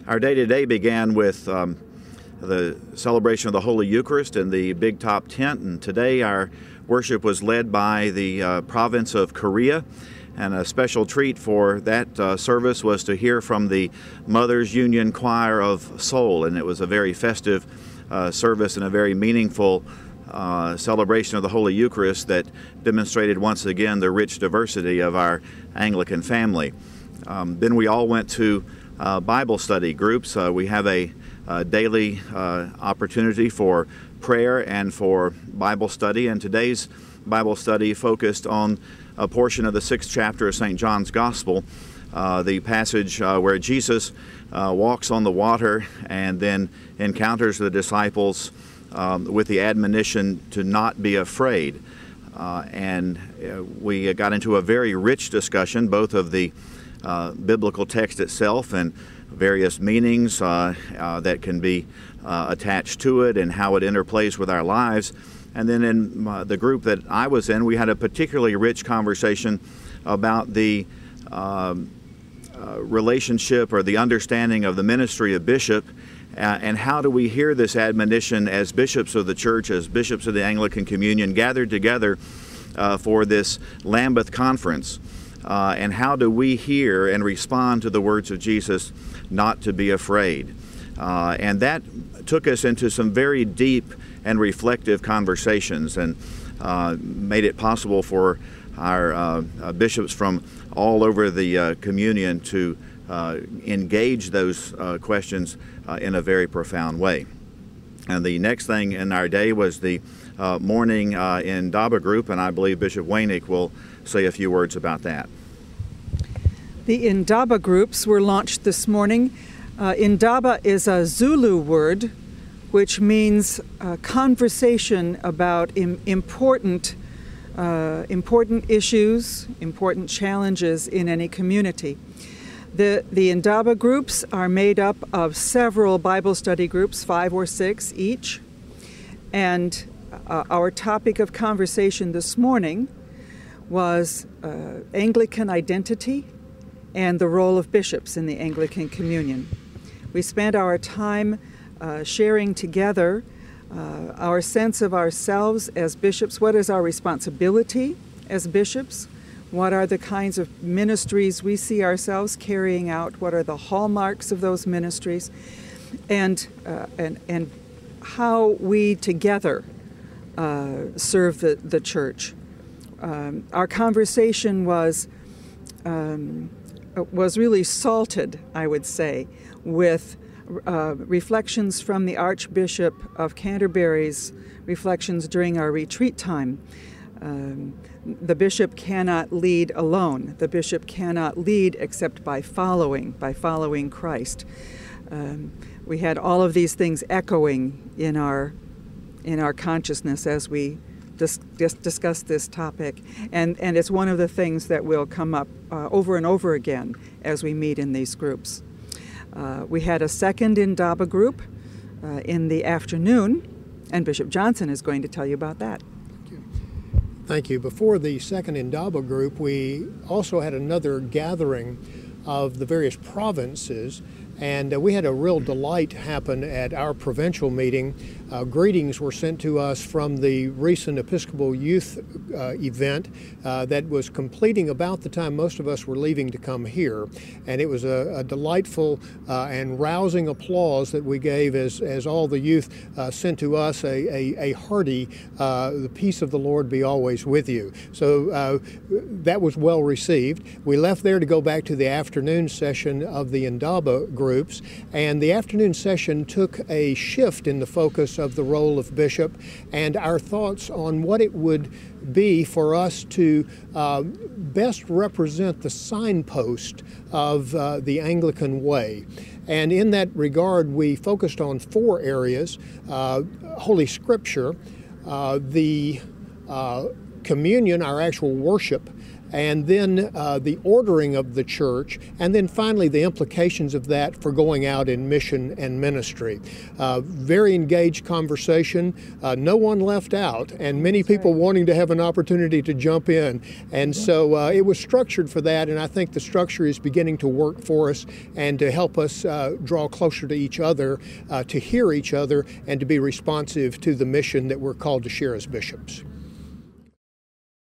Our day today began with the celebration of the Holy Eucharist in the big top tent, and today our worship was led by the province of Korea, and a special treat for that service was to hear from the Mothers Union Choir of Seoul, and it was a very festive service and a very meaningful celebration of the Holy Eucharist that demonstrated once again the rich diversity of our Anglican family. Then we all went to Bible study groups. We have a daily opportunity for prayer and for Bible study, and today's Bible study focused on a portion of the 6th chapter of St. John's Gospel, the passage where Jesus walks on the water and then encounters the disciples with the admonition to not be afraid. And we got into a very rich discussion, both of the biblical text itself and various meanings that can be attached to it and how it interplays with our lives. And then in the group that I was in, we had a particularly rich conversation about the relationship or the understanding of the ministry of bishop, and how do we hear this admonition as bishops of the church, as bishops of the Anglican Communion, gathered together for this Lambeth conference. And how do we hear and respond to the words of Jesus, not to be afraid? And that took us into some very deep and reflective conversations, and made it possible for our bishops from all over the communion to engage those questions in a very profound way. And the next thing in our day was the morning Indaba group, and I believe Bishop Waynick will say a few words about that. The Indaba groups were launched this morning. Indaba is a Zulu word which means conversation about important issues, important challenges in any community. The Indaba groups are made up of several Bible study groups, 5 or 6 each. And our topic of conversation this morning was Anglican identity and the role of bishops in the Anglican Communion. We spent our time sharing together our sense of ourselves as bishops. What is our responsibility as bishops? What are the kinds of ministries we see ourselves carrying out? What are the hallmarks of those ministries? And how we together serve the church. Our conversation was really salted, I would say, with reflections from the Archbishop of Canterbury's reflections during our retreat time. The bishop cannot lead alone. The bishop cannot lead except by following Christ. We had all of these things echoing in our consciousness as we discuss this topic, and it's one of the things that will come up over and over again as we meet in these groups. We had a second Indaba group in the afternoon, and Bishop Johnson is going to tell you about that. Thank you. Before the second Indaba group, we also had another gathering of the various provinces, and we had a real delight happen at our provincial meeting. Greetings were sent to us from the recent Episcopal Youth event that was completing about the time most of us were leaving to come here. And it was a delightful and rousing applause that we gave as all the youth sent to us a hearty, the peace of the Lord be always with you. So that was well received. We left there to go back to the afternoon session of the Indaba groups, and the afternoon session took a shift in the focus of the role of bishop and our thoughts on what it would be for us to best represent the signpost of the Anglican way. And in that regard, we focused on 4 areas: Holy Scripture, the communion, our actual worship, and then the ordering of the church, and then finally the implications of that for going out in mission and ministry. Very engaged conversation, no one left out, and many people wanting to have an opportunity to jump in. And so it was structured for that, and I think the structure is beginning to work for us and to help us draw closer to each other, to hear each other, and to be responsive to the mission that we're called to share as bishops.